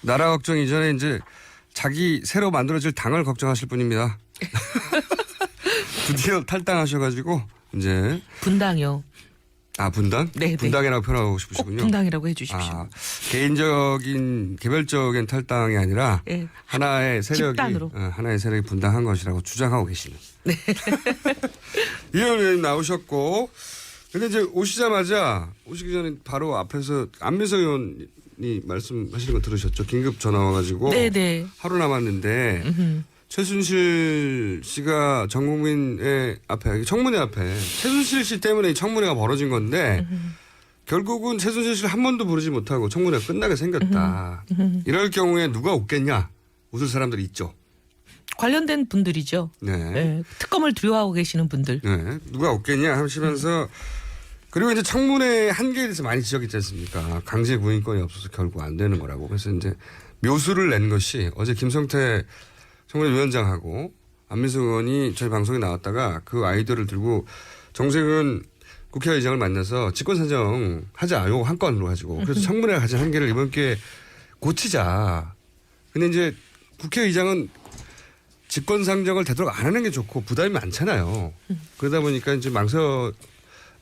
나라 걱정 이전에 이제 자기 새로 만들어질 당을 걱정하실 분입니다. 드디어 탈당하셔가지고 이제 분당이요. 아 분당? 네, 분당이라고 표현하고 꼭 싶으시군요. 분당이라고 해주십시오. 아, 개인적인 개별적인 탈당이 아니라 네. 하나의 세력이 집단으로. 하나의 세력이 분당한 것이라고 주장하고 계시는. 네. 이현 의원님 나오셨고, 근데 이제 오시기 전에 바로 앞에서 안민석 의원이 말씀하시는 거 들으셨죠? 긴급 전화 와가지고 네네. 하루 남았는데 최순실 씨가 전 국민의 앞에 청문회 앞에 최순실 씨 때문에 이 청문회가 벌어진 건데 결국은 최순실 씨를 한 번도 부르지 못하고 청문회가 끝나게 생겼다. 이럴 경우에 누가 웃겠냐? 웃을 사람들이 있죠. 관련된 분들이죠. 네. 네. 특검을 두려워하고 계시는 분들. 네. 누가 웃겠냐 하시면서 그리고 이제 청문회 한계에 대해서 많이 지적했지 않습니까? 강제 구인권이 없어서 결국 안 되는 거라고. 그래서 이제 묘수를 낸 것이 어제 김성태 청문회 위원장하고 안민석 의원이 저희 방송에 나왔다가 그 아이디어를 들고 정세균 국회의장을 만나서 직권산정 하자. 요거 한 건으로 가지고. 그래서 청문회가 가진 한계를 이번 기회에 고치자. 근데 이제 국회의장은 직권상정을 되도록 안 하는 게 좋고 부담이 많잖아요. 그러다 보니까 이제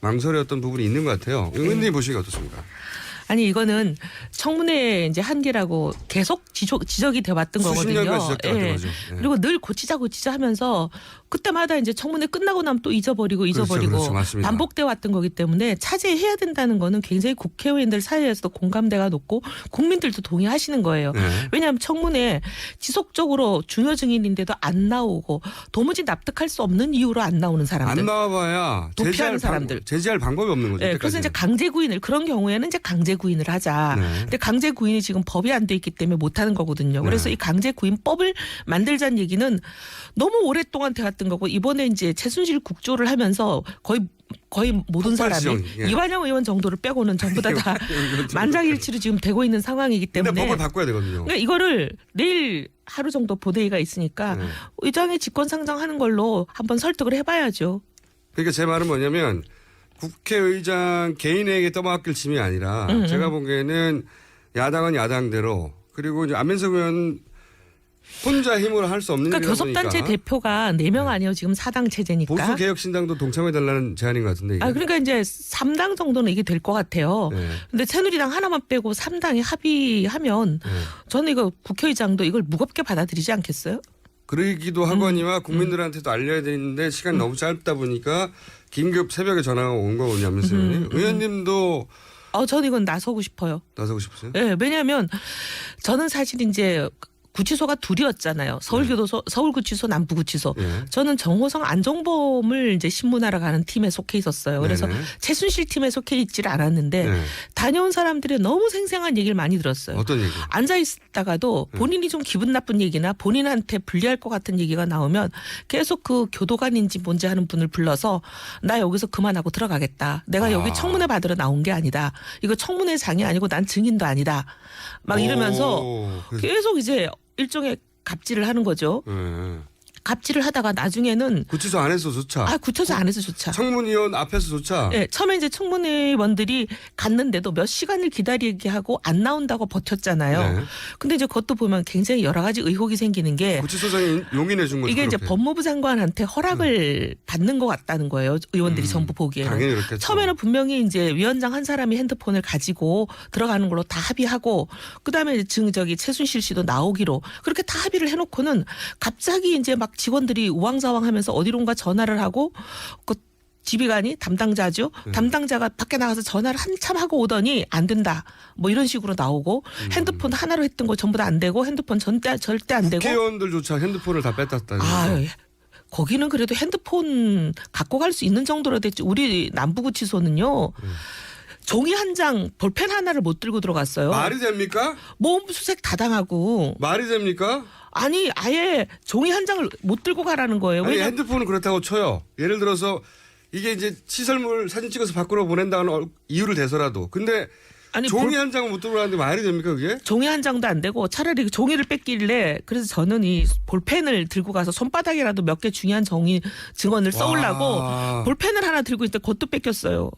망설였던 부분이 있는 것 같아요. 의원님 보시기가 어떻습니까? 아니 이거는 청문회 이제 한계라고 계속 지적이 돼왔던 수십 거거든요. 년간 지적돼왔던 거죠. 예. 그리고 늘 고치자 하면서 그때마다 이제 청문회 끝나고 나면 또 잊어버리고 그렇죠. 맞습니다. 반복돼 왔던 거기 때문에 차지해야 된다는 거는 굉장히 국회의원들 사이에서도 공감대가 높고 국민들도 동의하시는 거예요. 네. 왜냐하면 청문회 지속적으로 중요 증인인데도 안 나오고 도무지 납득할 수 없는 이유로 안 나오는 사람들. 안 나와봐야 도피하는 사람들. 제지할 방법이 없는 거죠. 네, 그래서 이제 강제 구인을 그런 경우에는 이제 강제 구인을 하자. 네. 근데 강제 구인이 지금 법이 안 돼 있기 때문에 못 하는 거거든요. 그래서 네. 이 강제 구인법을 만들자는 얘기는 너무 오랫동안 돼왔던 거고 이번에 이제 최순실 국조를 하면서 거의 모든 사람이 폭발시정, 예. 이완영 의원 정도를 빼고는 전부 다 만장일치로 지금 되고 있는 상황이기 근데 때문에 법을 바꿔야 되거든요. 그러니까 이거를 내일 하루 정도 보대회가 있으니까 네. 의장이 직권상정하는 걸로 한번 설득을 해봐야죠. 그러니까 제 말은 뭐냐면 국회의장 개인에게 떠맡길 짐이 아니라 제가 보기에는 야당은 야당대로 그리고 이제 안민석 의원 혼자 힘으로 할 수 없는 그러니까 일이다 보니까 교섭단체 대표가 4명 아니에요. 지금 4당 체제니까. 보수개혁신당도 동참해달라는 제안인 것 같은데. 이게. 아, 그러니까 이제 3당 정도는 이게 될 것 같아요. 네. 근데 새누리당 하나만 빼고 3당이 합의하면 네. 저는 이거 국회의장도 이걸 무겁게 받아들이지 않겠어요? 그러기도 하거니와 국민들한테도 알려야 되는데 시간이 너무 짧다 보니까 긴급 새벽에 전화가 온 거거든요. 안민석 의원님. 의원님도 저는 이건 나서고 싶어요. 나서고 싶으세요? 네, 왜냐하면 저는 사실 이제 구치소가 둘이었잖아요. 서울교도소, 서울구치소, 남부구치소. 네. 저는 정호성, 안종범을 이제 신문하러 가는 팀에 속해 있었어요. 그래서 네네. 최순실 팀에 속해 있지를 않았는데 네. 다녀온 사람들이 너무 생생한 얘기를 많이 들었어요. 어떤 얘기? 앉아 있다가도 본인이 좀 기분 나쁜 얘기나 본인한테 불리할 것 같은 얘기가 나오면 계속 그 교도관인지 뭔지 하는 분을 불러서 나 여기서 그만하고 들어가겠다. 내가 여기 청문회 받으러 나온 게 아니다. 이거 청문회장이 아니고 난 증인도 아니다. 막 이러면서 계속 이제 일종의 갑질을 하는 거죠. 네. 갑질을 하다가 나중에는 구치소 안에서조차. 구치소 안에서조차. 청문위원 앞에서조차. 네, 처음에 이제 청문회원들이 갔는데도 몇 시간을 기다리게 하고 안 나온다고 버텼잖아요. 네. 근데 이제 그것도 보면 굉장히 여러 가지 의혹이 생기는 게 구치소장이 용인해 준 거죠. 이게 이제 그렇게. 법무부 장관한테 허락을 받는 것 같다는 거예요. 의원들이 전부 보기에는. 당연히 그렇겠죠. 처음에는 분명히 이제 위원장 한 사람이 핸드폰을 가지고 들어가는 걸로 다 합의하고 그다음에 최순실 씨도 나오기로 그렇게 다 합의를 해놓고는 갑자기 이제 막 직원들이 우왕좌왕하면서 어디론가 전화를 하고 그 지휘관이 담당자죠. 담당자가 밖에 나가서 전화를 한참 하고 오더니 안 된다. 뭐 이런 식으로 나오고 핸드폰 하나로 했던 거 전부 다 안 되고 핸드폰 절대 안 되고. 국회의원들조차 핸드폰을 다 뺐었다. 거기는 그래도 핸드폰 갖고 갈 수 있는 정도로 됐지. 우리 남부구치소는요. 종이 한 장, 볼펜 하나를 못 들고 들어갔어요. 말이 됩니까? 몸수색 다 당하고. 말이 됩니까? 아니 아예 종이 한 장을 못 들고 가라는 거예요. 아니, 핸드폰은 그렇다고 쳐요. 예를 들어서 이게 이제 시설물 사진 찍어서 밖으로 보낸다는 이유를 대서라도. 근데 아니, 종이 한 장은 못 들고 가는데 말이 됩니까 그게? 종이 한 장도 안 되고 차라리 종이를 뺏길래 그래서 저는 이 볼펜을 들고 가서 손바닥이라도 몇 개 중요한 증언을 써오려고 볼펜을 하나 들고 있는데 그것도 뺏겼어요.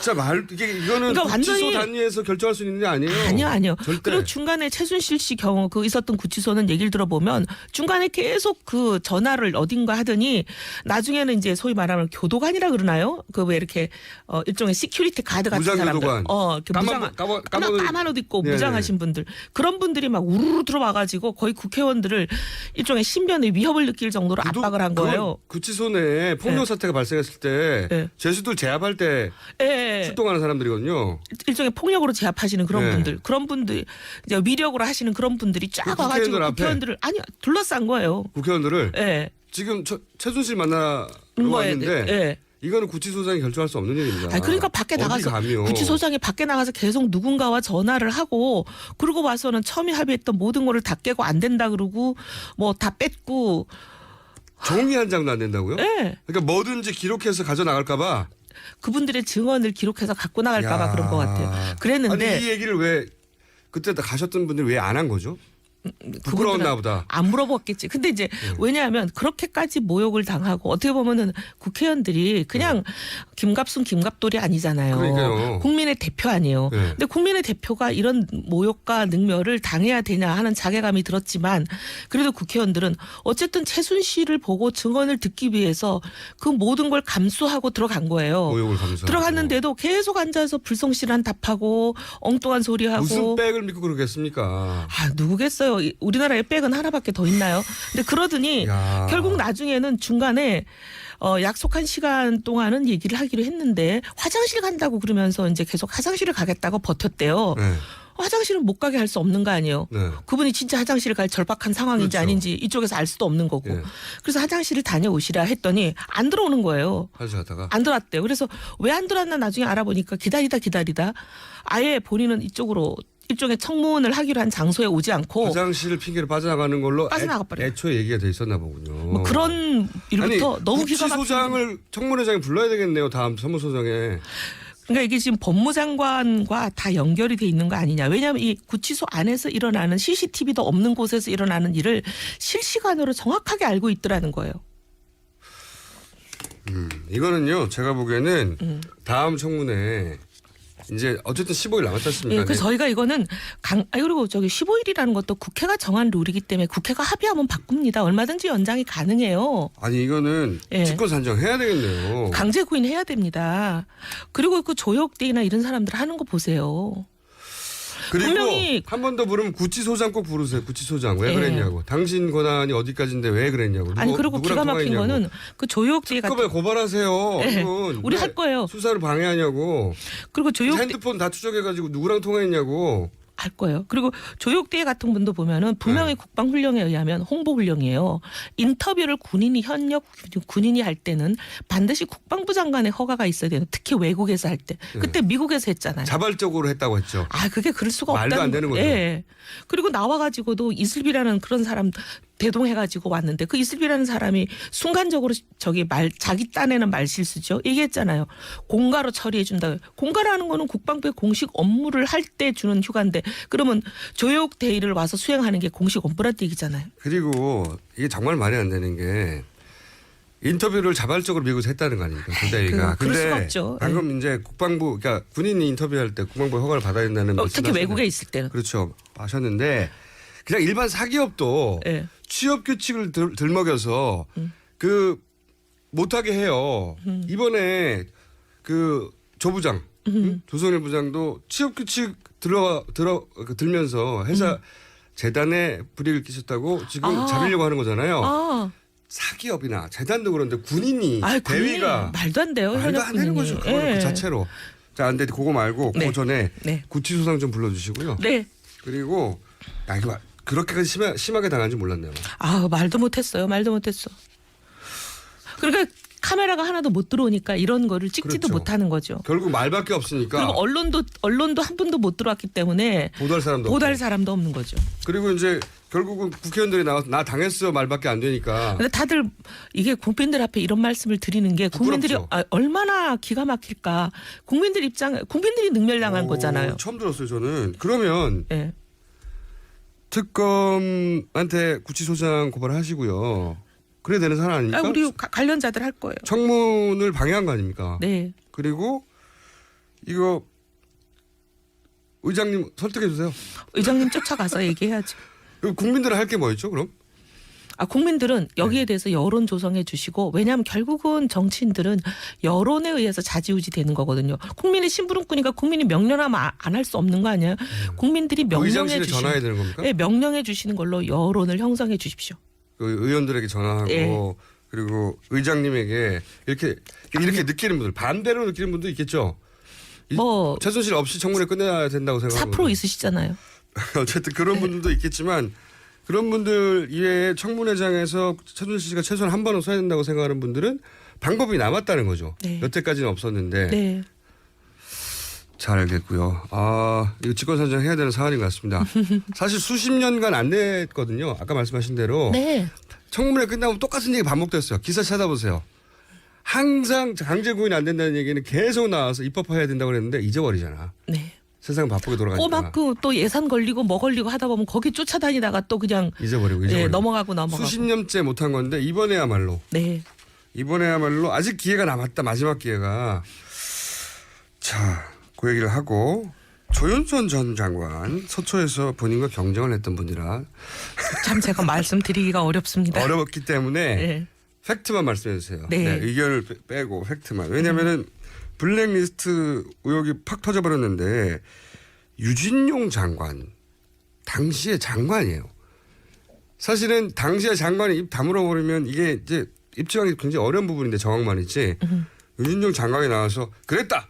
진짜 이거는 그러니까 구치소 완전히- 단위에서 결정할 수 있는 게 아니에요. 아니요. 절대. 그리고 중간에 최순실 씨 경우 그 있었던 구치소는 얘기를 들어보면 중간에 계속 그 전화를 어딘가 하더니 나중에는 이제 소위 말하면 교도관이라 그러나요? 그 왜 이렇게 일종의 시큐리티 가드 같은 무장 사람들. 교도관. 이렇게 까만 옷 입고 네네. 무장하신 분들. 그런 분들이 막 우르르 들어와가지고 거의 국회의원들을 일종의 신변의 위협을 느낄 정도로 압박을 한 거예요. 구치소 내에 폭력 네. 사태가 발생했을 때 네. 죄수들 제압할 때 예. 출동하는 사람들이거든요. 일종의 폭력으로 제압하시는 그런 네. 분들 이제 위력으로 하시는 그런 분들이 쫙 그 와가지고 국회의원들 앞에? 국회의원들을 둘러싼 거예요. 국회의원들을 예. 지금 최순실 만나러 왔는데 예. 이거는 구치소장이 결정할 수 없는 일입니다. 아니, 그러니까 밖에 어디 나가서 감이요. 구치소장이 밖에 나가서 계속 누군가와 전화를 하고 그러고 와서는 처음에 합의했던 모든 거를 다 깨고 안 된다 그러고 뭐 다 뺐고 종이 한 장도 안 된다고요? 예. 그러니까 뭐든지 기록해서 가져 나갈까 봐. 그분들의 증언을 기록해서 갖고 나갈까 봐 야. 그런 것 같아요. 그랬는데 아니 이 얘기를 왜 그때 다 가셨던 분들이 왜 안 한 거죠? 부끄러웠나 보다. 안 물어봤겠지. 근데 이제 왜냐하면 그렇게까지 모욕을 당하고 어떻게 보면은 국회의원들이 그냥 김갑순 김갑돌이 아니잖아요. 그러니까요. 국민의 대표 아니에요. 네. 근데 국민의 대표가 이런 모욕과 능멸을 당해야 되냐 하는 자괴감이 들었지만 그래도 국회의원들은 어쨌든 최순실을 보고 증언을 듣기 위해서 그 모든 걸 감수하고 들어간 거예요. 모욕을 감수하고. 들어갔는데도 계속 앉아서 불성실한 답하고 엉뚱한 소리하고 무슨 백을 믿고 그러겠습니까? 누구겠어요. 우리나라에 백은 하나밖에 더 있나요? 근데 그러더니 야. 결국 나중에는 중간에 약속한 시간 동안은 얘기를 하기로 했는데 화장실 간다고 그러면서 이제 계속 화장실을 가겠다고 버텼대요. 네. 화장실은 못 가게 할 수 없는 거 아니에요. 네. 그분이 진짜 화장실을 갈 절박한 상황인지 그렇죠. 아닌지 이쪽에서 알 수도 없는 거고. 예. 그래서 화장실을 다녀오시라 했더니 안 들어오는 거예요. 화장실 갔다가. 안 들어왔대요. 그래서 왜 안 들어왔나 나중에 알아보니까 기다리다 아예 본인은 이쪽으로 일종의 청문을 하기로 한 장소에 오지 않고 화장실을 핑계로 빠져나가는 걸로 빠져나가 버려요. 애초에 얘기가 돼 있었나 보군요. 뭐 그런 일부터 아니, 너무 기가 막히게. 구치소장을 청문회장에 불러야 되겠네요. 다음 사무소장에. 그러니까 이게 지금 법무장관과 다 연결이 돼 있는 거 아니냐. 왜냐하면 이 구치소 안에서 일어나는 CCTV도 없는 곳에서 일어나는 일을 실시간으로 정확하게 알고 있더라는 거예요. 이거는요. 제가 보기에는 다음 청문회 이제 어쨌든 15일 남았지 않습니까? 예, 그래서 저희가 이거는 그리고 저기 15일이라는 것도 국회가 정한 룰이기 때문에 국회가 합의하면 바꿉니다. 얼마든지 연장이 가능해요. 아니 이거는 예. 직권 산정해야 되겠네요. 강제 구인해야 됩니다. 그리고 그 조혁대나 이런 사람들 하는 거 보세요. 그리고 분명히- 한 번 더 부르면 구치소장 꼭 부르세요. 구치소장 왜 예. 그랬냐고. 당신 권한이 어디까지인데 왜 그랬냐고. 아니 그리고 누구랑 기가 막힌 통화했냐고. 거는 그 조혁대 같은 특검에 고발하세요. 예. 이건 우리 왜 할 거예요. 수사를 방해하냐고. 그리고 조혁대 핸드폰 다 추적해가지고 누구랑 통화했냐고. 할 거예요. 그리고 조혁대 같은 분도 보면은 분명히 네. 국방훈령에 의하면 홍보훈령이에요. 인터뷰를 현역 군인이 할 때는 반드시 국방부 장관의 허가가 있어야 돼요. 특히 외국에서 할 때. 그때 미국에서 했잖아요. 자발적으로 했다고 했죠. 그게 그럴 수가 말도 없다는 안 되는 거죠. 예. 그리고 나와가지고도 이슬비라는 그런 사람 대동해가지고 왔는데 그 이슬비라는 사람이 순간적으로 자기 딴에는 말 실수죠. 얘기했잖아요. 공가로 처리해 준다. 공가라는 거는 국방부의 공식 업무를 할 때 주는 휴가인데 그러면 조योग 대의를 와서 수행하는 게 공식 업무란 얘기잖아요. 그리고 이게 정말 말이 안 되는 게 인터뷰를 자발적으로 미국에서 했다는 거 아닙니까? 군대가. 그럴 수가 없죠. 방금 이제 국방부 그러니까 군인이 인터뷰할 때 국방부 허가를 받아야 된다는 특히 말씀하셨는데 외국에 있을 때는. 그렇죠. 하셨는데 그냥 일반 사기업도 예. 취업 규칙을 들먹여서 그 못하게 해요. 이번에 그 조부장 조선일 부장도 취업 규칙 들면서 회사 재단에 불이익을 끼쳤다고 지금 잡으려고 하는 거잖아요. 사기업이나 재단도 그런데 군인이 대위가 말도 안 돼요. 말도 안 되는 거죠. 그거는 그 자체로. 자, 근데 그거 말고 네. 그 전에 네. 구치소장 좀 불러주시고요. 네. 그리고 이거 그렇게까지 심하게 당한 줄 몰랐네요. 말도 못했어요. 말도 못했어. 그러니까 카메라가 하나도 못 들어오니까 이런 거를 찍지도 그렇죠. 못하는 거죠. 결국 말밖에 없으니까 그리고 언론도 한 분도 못 들어왔기 때문에 보도할 사람도 보도할 없고. 사람도 없는 거죠. 그리고 이제 결국은 국회의원들이 나와서 나 당했어 말밖에 안 되니까 근데 다들 이게 국민들 앞에 이런 말씀을 드리는 게 국민들이 부끄럽죠. 얼마나 기가 막힐까. 국민들이 능멸당한 거잖아요. 처음 들었어요 저는. 그러면 예. 특검한테 구치소장 고발하시고요. 그래야 되는 사안 아닙니까? 우리 관련자들 할 거예요. 청문을 방해한 거 아닙니까? 네. 그리고 이거 의장님 설득해 주세요. 의장님 쫓아가서 얘기해야죠. 국민들은 할 게 뭐였죠, 그럼? 국민들은 여기에 대해서 여론 조성해 주시고, 왜냐하면 결국은 정치인들은 여론에 의해서 좌지우지 되는 거거든요. 국민의 심부름꾼이니까 국민이 명령하면 안 할 수 없는 거 아니에요? 국민들이 명령해 의장실에 주시는, 전화해야 되는 겁니까? 네, 명령해 주시는 걸로 여론을 형성해 주십시오. 그 의원들에게 전화하고 예. 그리고 의장님에게 이렇게 느끼는 분들, 반대로 느끼는 분도 있겠죠. 뭐 최순실 없이 청문회 끝내야 된다고 생각하는 4% 있으시잖아요. 어쨌든 그런 분들도 있겠지만 그런 분들 이외에 청문회장에서 최순실 씨가 최소한 한 번은 서야 된다고 생각하는 분들은 방법이 남았다는 거죠. 네. 여태까지는 없었는데. 네. 잘 알겠고요. 이거 직권산정 해야 되는 사안인 것 같습니다. 사실 수십 년간 안 됐거든요. 아까 말씀하신 대로. 네. 청문회 끝나면 똑같은 얘기 반복됐어요. 기사 찾아보세요. 항상 강제 구인이 안 된다는 얘기는 계속 나와서 입법화해야 된다고 그랬는데 잊어버리잖아. 네. 세상 바쁘게 돌아가니까. 막 또 예산 걸리고 뭐 걸리고 하다 보면 거기 쫓아다니다가 또 그냥 잊어버리고. 네, 넘어가고. 수십 년째 못한 건데 이번에야말로 아직 기회가 남았다. 마지막 기회가. 자, 그 얘기를 하고 조윤선 전 장관 서초에서 본인과 경쟁을 했던 분이라 참 제가 말씀드리기가 어렵습니다. 어렵기 때문에 네. 팩트만 말씀해 주세요. 네. 의견을 빼고 팩트만. 왜냐하면은 블랙리스트 의혹이 팍 터져버렸는데 유진용 장관 당시의 장관이에요. 사실은 당시의 장관이 입 다물어 버리면 이게 이제 입증하기 굉장히 어려운 부분인데 정황만이지. 유진용 장관이 나와서 그랬다.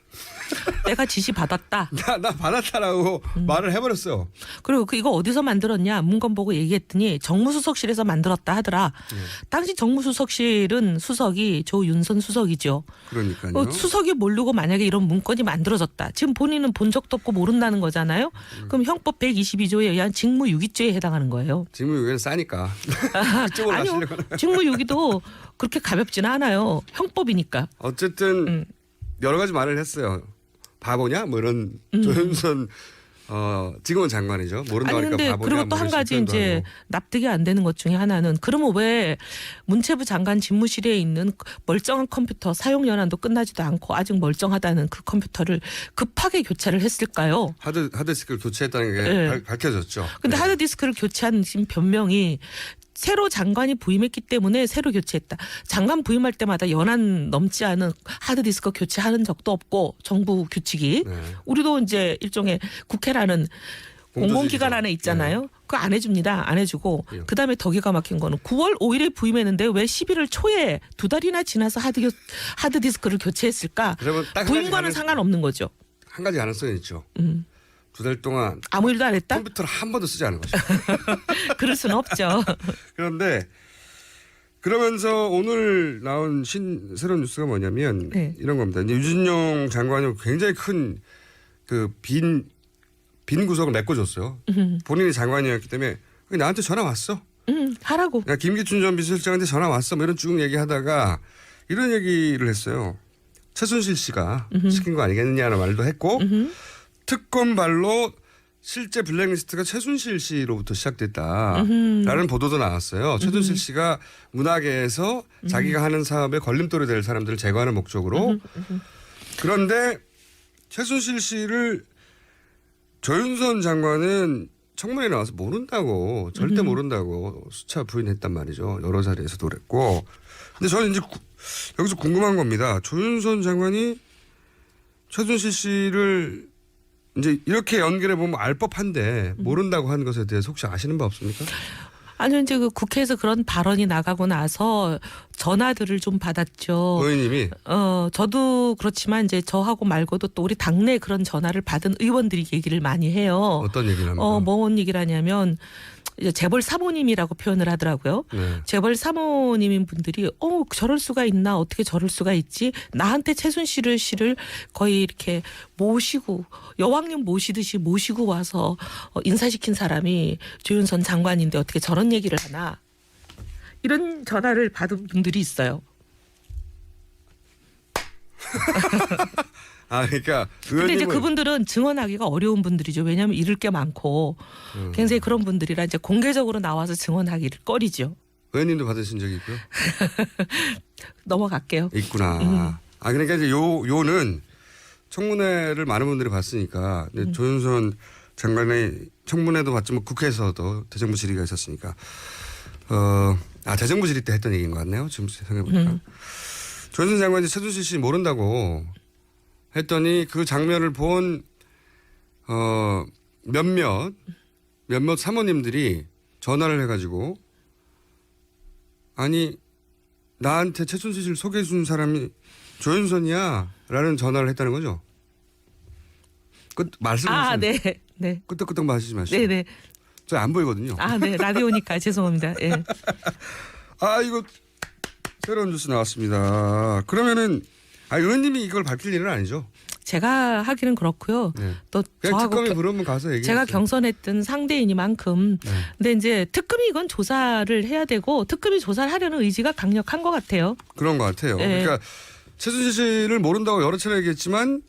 내가 지시 받았다. 나 받았다라고 말을 해버렸어요. 그리고 이거 어디서 만들었냐 문건 보고 얘기했더니 정무수석실에서 만들었다 하더라. 당시 정무수석실은 수석이 조윤선 수석이죠. 그러니까요. 수석이 모르고 만약에 이런 문건이 만들어졌다. 지금 본인은 본 적도 없고 모른다는 거잖아요. 그럼 형법 122조에 의한 직무유기죄에 해당하는 거예요. 직무유기는 싸니까. 그쪽으로 아니요. 가시려고. 직무유기도 그렇게 가볍지는 않아요. 형법이니까. 어쨌든 여러 가지 말을 했어요. 바보냐? 뭐 이런 조윤선 지금은 장관이죠. 모른다고 하니까 바보냐? 그리고 또 한 가지 이제 납득이 안 되는 것 중에 하나는 그러면 왜 문체부 장관 집무실에 있는 멀쩡한 컴퓨터 사용 연한도 끝나지도 않고 아직 멀쩡하다는 그 컴퓨터를 급하게 교체를 했을까요? 하드디스크를 교체했다는 게 네. 밝혀졌죠. 근데 네. 하드디스크를 교체한 지금 변명이 새로 장관이 부임했기 때문에 새로 교체했다. 장관 부임할 때마다 연한 넘지 않은 하드디스크 교체하는 적도 없고 정부 규칙이. 네. 우리도 이제 일종의 국회라는 공공기관 안에 있잖아요. 네. 그거 안 해줍니다. 안 해주고. 예. 그다음에 더 기가 막힌 거는 9월 5일에 부임했는데 왜 11월 초에 2달이나 지나서 하드디스크를 교체했을까? 그러면 딱 부임과는 상관없는 거죠. 한 가지 가능성이 있죠. 2달 동안 아무 일도 안 했다? 컴퓨터를 한 번도 쓰지 않은 거죠. 그럴 수는 없죠. 그런데 그러면서 오늘 나온 새로운 뉴스가 뭐냐면 네. 이런 겁니다. 이제 유진용 장관이 굉장히 큰 그 빈 구석을 메꿔줬어요. 본인이 장관이었기 때문에 나한테 전화 왔어. 하라고. 야, 김기춘 전 비서실장한테 전화 왔어. 뭐 이런 쭉 얘기하다가 이런 얘기를 했어요. 최순실 씨가 시킨 거 아니겠느냐는 말도 했고 특검발로 실제 블랙리스트가 최순실 씨로부터 시작됐다라는 보도도 나왔어요. 최순실 씨가 문화계에서 자기가 하는 사업에 걸림돌이 될 사람들을 제거하는 목적으로. 그런데 최순실 씨를 조윤선 장관은 청문회에 나와서 모른다고 절대 모른다고 수차 부인했단 말이죠. 여러 자리에서도 그랬고. 근데 저는 이제 여기서 궁금한 겁니다. 조윤선 장관이 최순실 씨를 이제 이렇게 연결해 보면 알 법한데 모른다고 하는 것에 대해서 혹시 아시는 바 없습니까? 아니요, 이제 그 국회에서 그런 발언이 나가고 나서 전화들을 좀 받았죠. 의원님이 저도 그렇지만 이제 저하고 말고도 또 우리 당내 그런 전화를 받은 의원들이 얘기를 많이 해요. 어떤 얘기를 합니까? 뭔 얘기를 하냐면 이제 재벌 사모님이라고 표현을 하더라고요. 네. 재벌 사모님인 분들이 저럴 수가 있나 어떻게 저럴 수가 있지 나한테 최순실 씨를 거의 이렇게 모시고 여왕님 모시듯이 모시고 와서 인사시킨 사람이 조윤선 장관인데 어떻게 저런 얘기를 하나 이런 전화를 받은 분들이 있어요. 그러니까 근데 이제 그분들은 증언하기가 어려운 분들이죠. 왜냐하면 잃을 게 많고 굉장히 그런 분들이라 이제 공개적으로 나와서 증언하기를 꺼리죠. 의원님도 받으신 적이 있고요. 넘어갈게요. 있구나. 그러니까 이제 요는 청문회를 많은 분들이 봤으니까 근데 조윤선 장관의 청문회도 봤지만 국회에서도 대정부 질의가 있었으니까 대정부 질의 때 했던 얘기인 것 같네요. 지금 생각해보니까. 조윤선 장관이 최순실 씨 모른다고 했더니 그 장면을 본 몇몇 사모님들이 전화를 해가지고 아니 나한테 최순실 씨를 소개해 준 사람이 조윤선이야 라는 전화를 했다는 거죠. 말씀하세요. 네. 네. 끄떡끄떡 마시지 마시고. 네네. 저 안 보이거든요. 네. 라디오니까 죄송합니다. 예. 이거 새로운 뉴스 나왔습니다. 그러면은 의원님이 이걸 밝힐 일은 아니죠. 제가 하기는 그렇고요. 네. 또 그냥 저하고 특검이 부르면 가서 얘기해. 제가 경선했던 상대이니만큼. 네. 근데 이제 특검이 이건 조사를 해야 되고 특검이 조사를 하려는 의지가 강력한 것 같아요. 그런 것 같아요. 네. 그러니까 최순실 씨를 모른다고 여러 차례 얘기했지만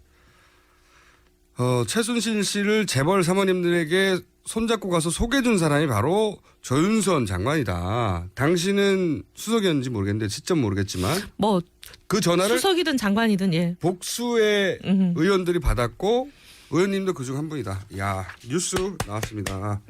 최순실 씨를 재벌 사모님들에게 손잡고 가서 소개해준 사람이 바로 조윤선 장관이다. 당신은 수석이었는지 모르겠는데 시점 모르겠지만 뭐 그 전화를 수석이든 장관이든 예. 복수의 의원들이 받았고 의원님도 그중 한 분이다. 이야 뉴스 나왔습니다.